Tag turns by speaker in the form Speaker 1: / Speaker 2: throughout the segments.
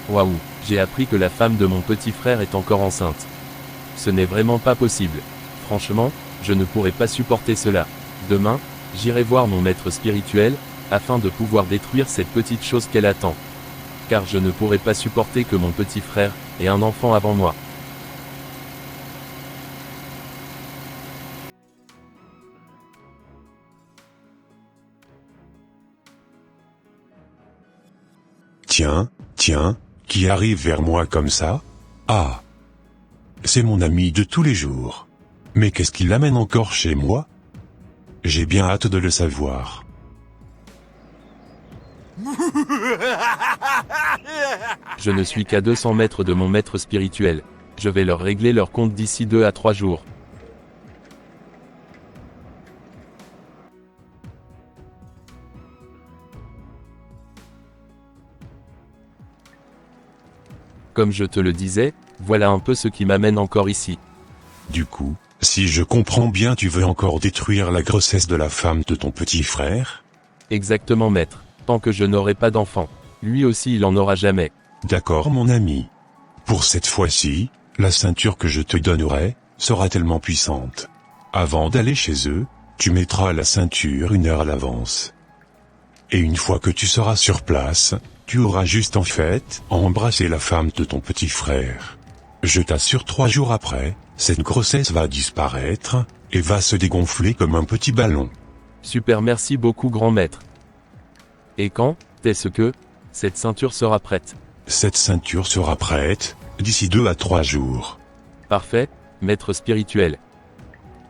Speaker 1: Waouh, j'ai appris que la femme de mon petit frère est encore enceinte. Ce n'est vraiment pas possible. Franchement, je ne pourrais pas supporter cela. Demain, j'irai voir mon maître spirituel, afin de pouvoir détruire cette petite chose qu'elle attend. Car je ne pourrais pas supporter que mon petit frère ait un enfant avant moi.
Speaker 2: Tiens, qui arrive vers moi comme ça? Ah! C'est mon ami de tous les jours. Mais qu'est-ce qui l'amène encore chez moi? J'ai bien hâte de le savoir.
Speaker 1: Je ne suis qu'à 200 mètres de mon maître spirituel. Je vais leur régler leur compte d'ici 2 à 3 jours. Comme je te le disais, voilà un peu ce qui m'amène encore ici.
Speaker 2: Du coup, si je comprends bien, tu veux encore détruire la grossesse de la femme de ton petit frère?
Speaker 1: Exactement maître. Tant que je n'aurai pas d'enfant. Lui aussi il en aura jamais.
Speaker 2: D'accord mon ami. Pour cette fois-ci, la ceinture que je te donnerai sera tellement puissante. Avant d'aller chez eux, tu mettras la ceinture 1 heure à l'avance. Et une fois que tu seras sur place, tu auras juste en fait embrassé la femme de ton petit frère. Je t'assure 3 jours après, cette grossesse va disparaître, et va se dégonfler comme un petit ballon.
Speaker 1: Super, merci beaucoup grand maître. Et quand est-ce que cette ceinture sera prête?
Speaker 2: Cette ceinture sera prête d'ici 2 à 3 jours.
Speaker 1: Parfait, maître spirituel.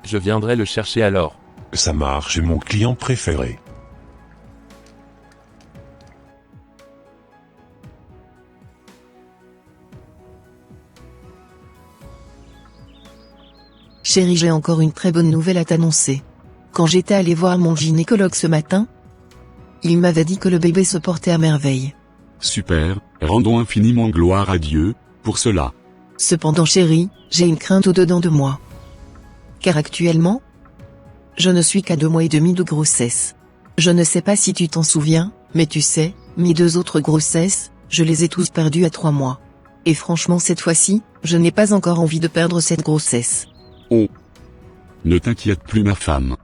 Speaker 1: Je viendrai le chercher alors.
Speaker 2: Ça marche, mon client préféré.
Speaker 3: Chérie, j'ai encore une très bonne nouvelle à t'annoncer. Quand j'étais allé voir mon gynécologue ce matin, il m'avait dit que le bébé se portait à merveille.
Speaker 4: Super, rendons infiniment gloire à Dieu, pour cela.
Speaker 3: Cependant chérie, j'ai une crainte au-dedans de moi. Car actuellement, je ne suis qu'à 2 mois et demi de grossesse. Je ne sais pas si tu t'en souviens, mais tu sais, mes 2 autres grossesses, je les ai tous perdues à 3 mois. Et franchement cette fois-ci, je n'ai pas encore envie de perdre cette grossesse.
Speaker 4: Oh. Ne t'inquiète plus ma femme.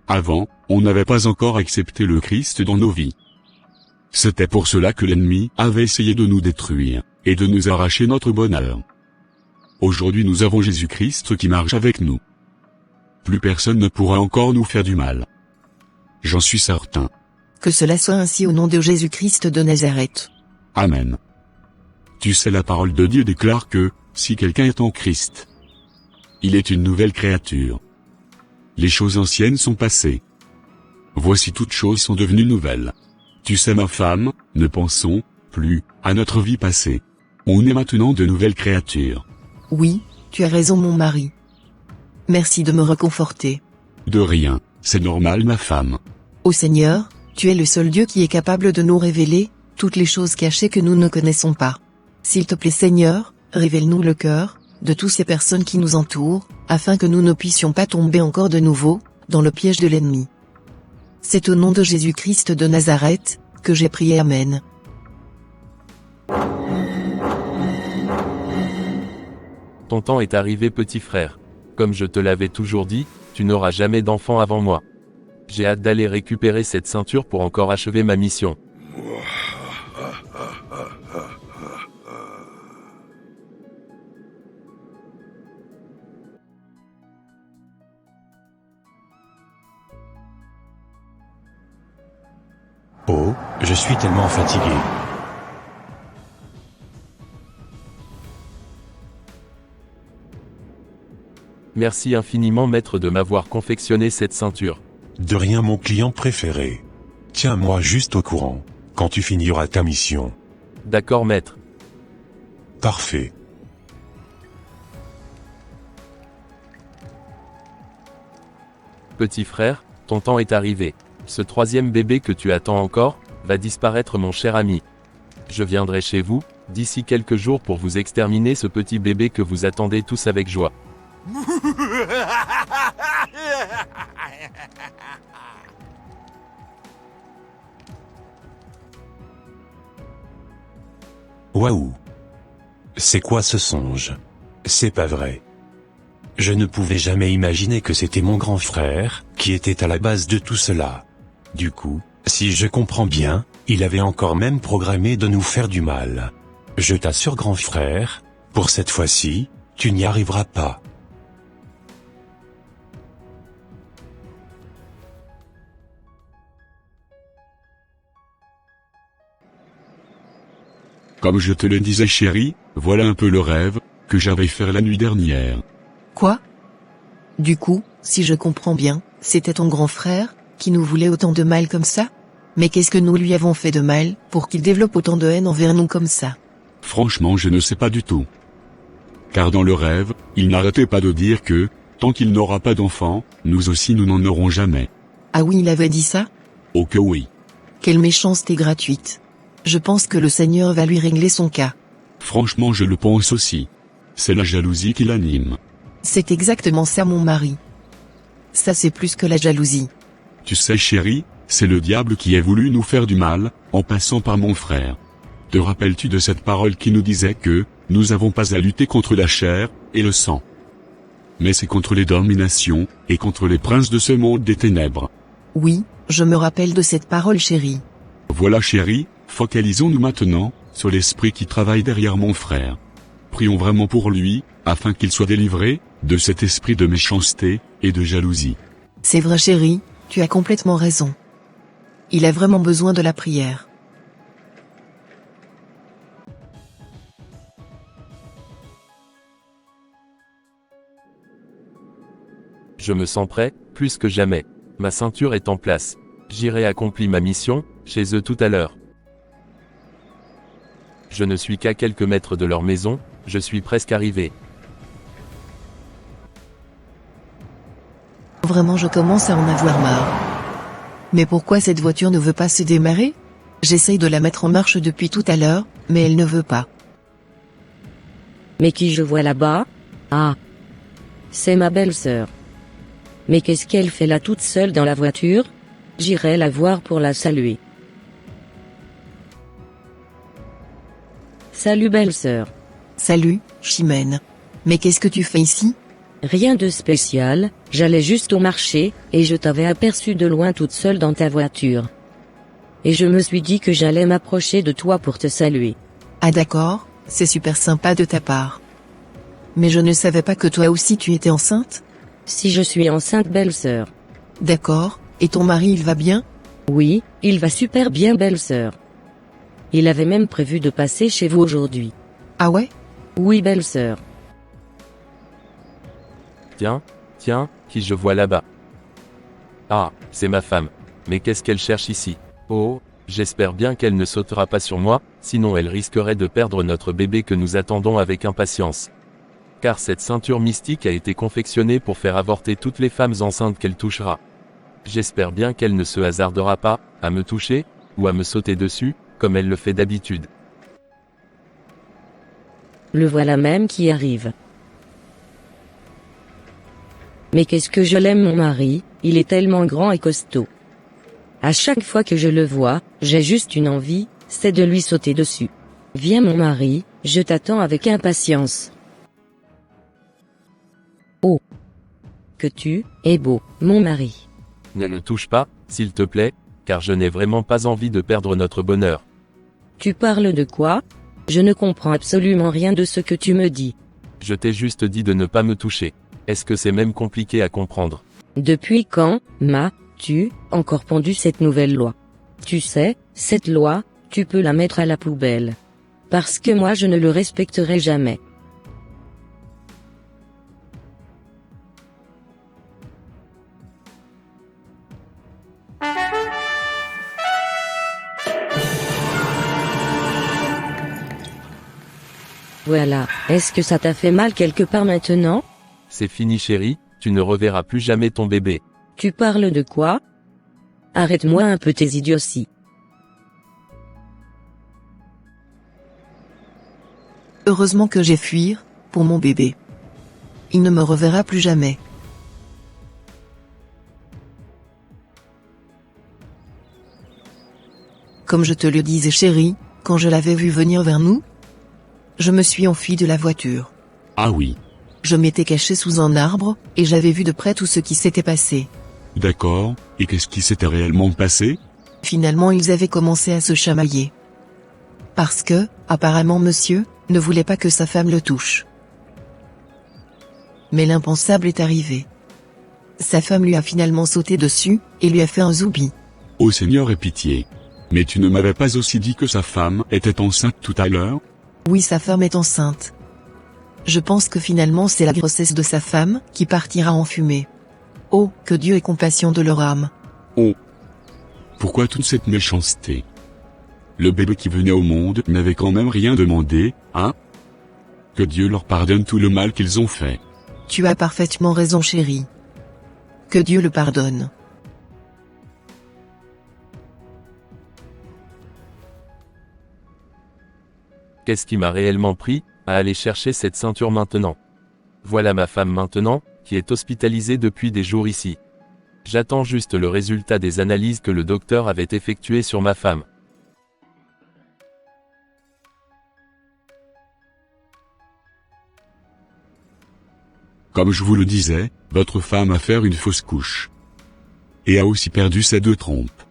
Speaker 4: Avant, on n'avait pas encore accepté le Christ dans nos vies. C'était pour cela que l'ennemi avait essayé de nous détruire, et de nous arracher notre bonheur. Aujourd'hui nous avons Jésus-Christ qui marche avec nous. Plus personne ne pourra encore nous faire du mal. J'en suis certain.
Speaker 3: Que cela soit ainsi au nom de Jésus-Christ de Nazareth.
Speaker 4: Amen. Tu sais, la parole de Dieu déclare que, si quelqu'un est en Christ, il est une nouvelle créature. Les choses anciennes sont passées. Voici toutes choses sont devenues nouvelles. Tu sais ma femme, ne pensons plus à notre vie passée. On est maintenant de nouvelles créatures.
Speaker 3: Oui, tu as raison mon mari. Merci de me réconforter.
Speaker 4: De rien, c'est normal ma femme.
Speaker 3: Ô Seigneur, tu es le seul Dieu qui est capable de nous révéler toutes les choses cachées que nous ne connaissons pas. S'il te plaît Seigneur, révèle-nous le cœur de toutes ces personnes qui nous entourent, afin que nous ne puissions pas tomber encore de nouveau dans le piège de l'ennemi. C'est au nom de Jésus-Christ de Nazareth que j'ai prié, Amen.
Speaker 1: Ton temps est arrivé petit frère. Comme je te l'avais toujours dit, tu n'auras jamais d'enfant avant moi. J'ai hâte d'aller récupérer cette ceinture pour encore achever ma mission.
Speaker 2: Oh, je suis tellement fatigué.
Speaker 1: Merci infiniment maître de m'avoir confectionné cette ceinture.
Speaker 2: De rien mon client préféré. Tiens-moi juste au courant, quand tu finiras ta mission.
Speaker 1: D'accord maître.
Speaker 2: Parfait.
Speaker 1: Petit frère, ton temps est arrivé. Ce 3e bébé que tu attends encore, va disparaître mon cher ami. Je viendrai chez vous, d'ici quelques jours pour vous exterminer ce petit bébé que vous attendez tous avec joie.
Speaker 2: Waouh! C'est quoi ce songe? C'est pas vrai. Je ne pouvais jamais imaginer que c'était mon grand frère, qui était à la base de tout cela. Du coup, si je comprends bien, il avait encore même programmé de nous faire du mal. Je t'assure grand frère, pour cette fois-ci, tu n'y arriveras pas.
Speaker 4: Comme je te le disais chérie, voilà un peu le rêve que j'avais fait la nuit dernière.
Speaker 3: Quoi? Du coup, si je comprends bien, c'était ton grand frère, qui nous voulait autant de mal comme ça? Mais qu'est-ce que nous lui avons fait de mal, pour qu'il développe autant de haine envers nous comme ça?
Speaker 4: Franchement je ne sais pas du tout. Car dans le rêve, il n'arrêtait pas de dire que, tant qu'il n'aura pas d'enfant, nous aussi nous n'en aurons jamais.
Speaker 3: Ah oui, il avait dit ça?
Speaker 4: Oh que oui.
Speaker 3: Quelle méchanceté gratuite. Je pense que le Seigneur va lui régler son cas.
Speaker 4: Franchement je le pense aussi. C'est la jalousie qui l'anime.
Speaker 3: C'est exactement ça mon mari. Ça c'est plus que la jalousie.
Speaker 4: Tu sais chérie, c'est le diable qui a voulu nous faire du mal, en passant par mon frère. Te rappelles-tu de cette parole qui nous disait que, nous n'avons pas à lutter contre la chair et le sang, mais c'est contre les dominations, et contre les princes de ce monde des ténèbres.
Speaker 3: Oui, je me rappelle de cette parole chérie.
Speaker 4: Voilà chérie, focalisons-nous maintenant, sur l'esprit qui travaille derrière mon frère. Prions vraiment pour lui, afin qu'il soit délivré, de cet esprit de méchanceté, et de jalousie.
Speaker 3: C'est vrai chérie, tu as complètement raison. Il a vraiment besoin de la prière.
Speaker 1: Je me sens prêt, plus que jamais. Ma ceinture est en place. J'irai accomplir ma mission, chez eux tout à l'heure. Je ne suis qu'à quelques mètres de leur maison, je suis presque arrivé.
Speaker 3: Vraiment je commence à en avoir marre. Mais pourquoi cette voiture ne veut pas se démarrer? J'essaye de la mettre en marche depuis tout à l'heure, mais elle ne veut pas.
Speaker 5: Mais qui je vois là-bas? Ah. C'est ma belle-sœur. Mais qu'est-ce qu'elle fait là toute seule dans la voiture? J'irai la voir pour la saluer. Salut belle-sœur.
Speaker 3: Salut, Chimène. Mais qu'est-ce que tu fais ici?
Speaker 5: Rien de spécial, j'allais juste au marché, et je t'avais aperçu de loin toute seule dans ta voiture. Et je me suis dit que j'allais m'approcher de toi pour te saluer.
Speaker 3: Ah d'accord, c'est super sympa de ta part. Mais je ne savais pas que toi aussi tu étais enceinte?
Speaker 5: Si je suis enceinte belle-sœur.
Speaker 3: D'accord, et ton mari il va bien?
Speaker 5: Oui, il va super bien belle-sœur. Il avait même prévu de passer chez vous aujourd'hui.
Speaker 3: Ah ouais?
Speaker 5: Oui belle-sœur.
Speaker 1: Tiens, qui je vois là-bas? Ah, c'est ma femme. Mais qu'est-ce qu'elle cherche ici? Oh, j'espère bien qu'elle ne sautera pas sur moi, sinon elle risquerait de perdre notre bébé que nous attendons avec impatience. Car cette ceinture mystique a été confectionnée pour faire avorter toutes les femmes enceintes qu'elle touchera. J'espère bien qu'elle ne se hasardera pas, à me toucher, ou à me sauter dessus, comme elle le fait d'habitude.
Speaker 5: Le voilà même qui arrive. Mais qu'est-ce que je l'aime mon mari, il est tellement grand et costaud. À chaque fois que je le vois, j'ai juste une envie, c'est de lui sauter dessus. Viens mon mari, je t'attends avec impatience. Oh. Que tu es beau, mon mari.
Speaker 1: Ne le touche pas, s'il te plaît, car je n'ai vraiment pas envie de perdre notre bonheur.
Speaker 5: Tu parles de quoi? Je ne comprends absolument rien de ce que tu me dis.
Speaker 1: Je t'ai juste dit de ne pas me toucher. Est-ce que c'est même compliqué à comprendre?
Speaker 5: Depuis quand, m'as-tu encore pondu cette nouvelle loi? Tu sais, cette loi, tu peux la mettre à la poubelle. Parce que moi je ne le respecterai jamais. Voilà, est-ce que ça t'a fait mal quelque part maintenant?
Speaker 1: C'est fini chérie, tu ne reverras plus jamais ton bébé.
Speaker 5: Tu parles de quoi? Arrête-moi un peu tes idioties.
Speaker 3: Heureusement que j'ai fuir, pour mon bébé. Il ne me reverra plus jamais. Comme je te le disais chérie, quand je l'avais vu venir vers nous, Je me suis enfui de la voiture.
Speaker 4: Ah oui.
Speaker 3: Je m'étais caché sous un arbre, et j'avais vu de près tout ce qui s'était passé.
Speaker 4: D'accord, et qu'est-ce qui s'était réellement passé?
Speaker 3: Finalement ils avaient commencé à se chamailler. Parce que, apparemment monsieur, ne voulait pas que sa femme le touche. Mais l'impensable est arrivé. Sa femme lui a finalement sauté dessus, et lui a fait un zoubi.
Speaker 4: Ô Seigneur, aie pitié. Mais tu ne m'avais pas aussi dit que sa femme était enceinte tout à l'heure?
Speaker 3: Oui, sa femme est enceinte. Je pense que finalement c'est la grossesse de sa femme qui partira en fumée. Oh, que Dieu ait compassion de leur âme.
Speaker 4: Oh. Pourquoi toute cette méchanceté? Le bébé qui venait au monde n'avait quand même rien demandé, hein? Que Dieu leur pardonne tout le mal qu'ils ont fait.
Speaker 3: Tu as parfaitement raison chérie. Que Dieu le pardonne.
Speaker 1: Qu'est-ce qui m'a réellement pris à aller chercher cette ceinture maintenant? Voilà ma femme maintenant, qui est hospitalisée depuis des jours ici. J'attends juste le résultat des analyses que le docteur avait effectuées sur ma femme.
Speaker 4: Comme je vous le disais, votre femme a fait une fausse couche. Et a aussi perdu ses 2 trompes.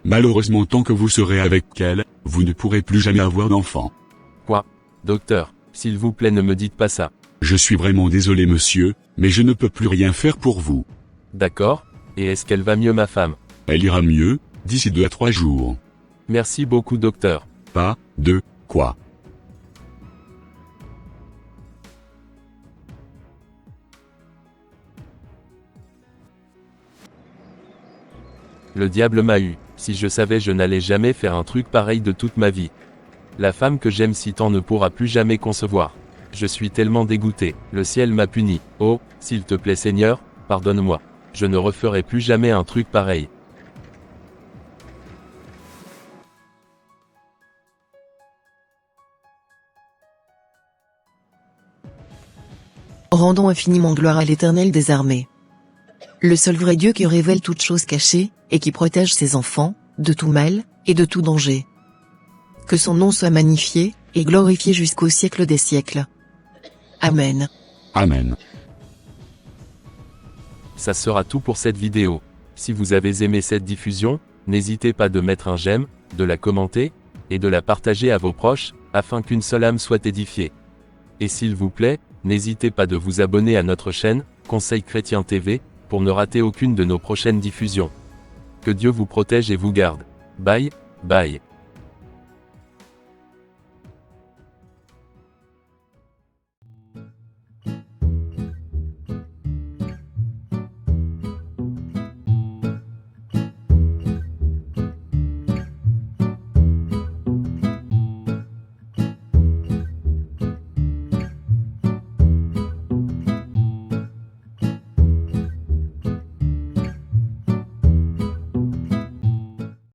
Speaker 4: Malheureusement, tant que vous serez avec elle, vous ne pourrez plus jamais avoir d'enfant.
Speaker 1: Quoi? Docteur, s'il vous plaît ne me dites pas ça.
Speaker 4: Je suis vraiment désolé monsieur, mais je ne peux plus rien faire pour vous.
Speaker 1: D'accord, et est-ce qu'elle va mieux ma femme?
Speaker 4: Elle ira mieux, d'ici 2 à 3 jours.
Speaker 1: Merci beaucoup docteur.
Speaker 4: Pas, de, quoi.
Speaker 1: Le diable m'a eu, si je savais je n'allais jamais faire un truc pareil de toute ma vie. La femme que j'aime si tant ne pourra plus jamais concevoir. Je suis tellement dégoûté, le ciel m'a puni. Oh, s'il te plaît Seigneur, pardonne-moi. Je ne referai plus jamais un truc pareil.
Speaker 3: Rendons infiniment gloire à l'Éternel des armées. Le seul vrai Dieu qui révèle toutes choses cachées, et qui protège ses enfants, de tout mal, et de tout danger. Que son nom soit magnifié, et glorifié jusqu'au siècle des siècles. Amen.
Speaker 4: Amen.
Speaker 1: Ça sera tout pour cette vidéo. Si vous avez aimé cette diffusion, n'hésitez pas de mettre un j'aime, de la commenter, et de la partager à vos proches, afin qu'une seule âme soit édifiée. Et s'il vous plaît, n'hésitez pas de vous abonner à notre chaîne, Conseil Chrétien TV, pour ne rater aucune de nos prochaines diffusions. Que Dieu vous protège et vous garde. Bye, bye.